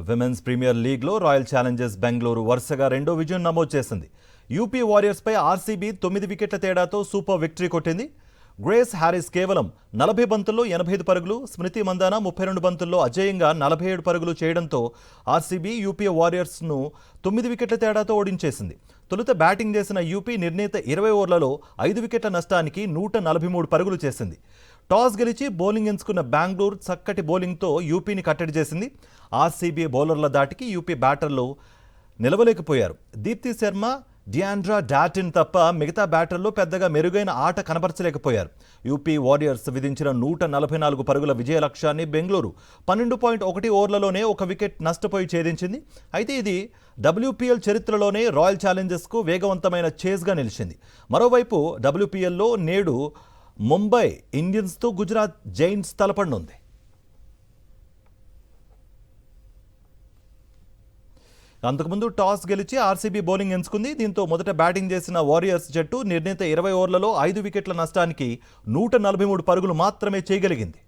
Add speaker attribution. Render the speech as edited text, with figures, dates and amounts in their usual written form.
Speaker 1: Women's premier లీగ్లో royal Challengers Bengaluru వరుసగా రెండో విజయం నమోదు చేసింది. యూపీ వారియర్స్పై ఆర్సీబీ 9 వికెట్ల తేడాతో సూపర్ విక్టరీ కొట్టింది. గ్రేస్ హ్యారిస్ కేవలం 40 బంతుల్లో 85 పరుగులు, స్మృతి మందాన 32 బంతుల్లో అజేయంగా 47 పరుగులు చేయడంతో ఆర్సీబీ యూపీ వారియర్స్ను 9 వికెట్ల తేడాతో ఓడించేసింది. తొలుత బ్యాటింగ్ చేసిన యూపీ నిర్ణీత 20 ఓవర్లలో 5 వికెట్ల నష్టానికి 143 పరుగులు చేసింది. టాస్ గెలిచి బౌలింగ్ ఎంచుకున్న బెంగళూరు చక్కటి బౌలింగ్తో యూపీని కట్టడి చేసింది. ఆర్సీబీ బౌలర్ల దాటికి యూపీ బ్యాటర్లు నిలవలేకపోయారు. దీప్తి శర్మ, డియాండ్రా డాటిన్ తప్ప మిగతా బ్యాటర్లు పెద్దగా మెరుగైన ఆట కనబరచలేకపోయారు. యూపీ వారియర్స్ విధించిన 144 పరుగుల విజయ లక్ష్యాన్ని బెంగళూరు 12.1 ఓవర్లలోనే 1 వికెట్ నష్టపోయి ఛేదించింది. అయితే ఇది WPL చరిత్రలోనే రాయల్ ఛాలెంజర్స్కు వేగవంతమైన చేజ్గా నిలిచింది. మరోవైపు WPLలో నేడు ముంబై ఇండియన్స్తో గుజరాత్ జైంట్స్ తలపడనుంది. అంతకుముందు టాస్ గెలిచి ఆర్సీబీ బౌలింగ్ ఎంచుకుంది. దీంతో మొదట బ్యాటింగ్ చేసిన వారియర్స్ జట్టు నిర్ణీత 20 ఓవర్లలో 5 వికెట్ల నష్టానికి 143 పరుగులు మాత్రమే చేయగలిగింది.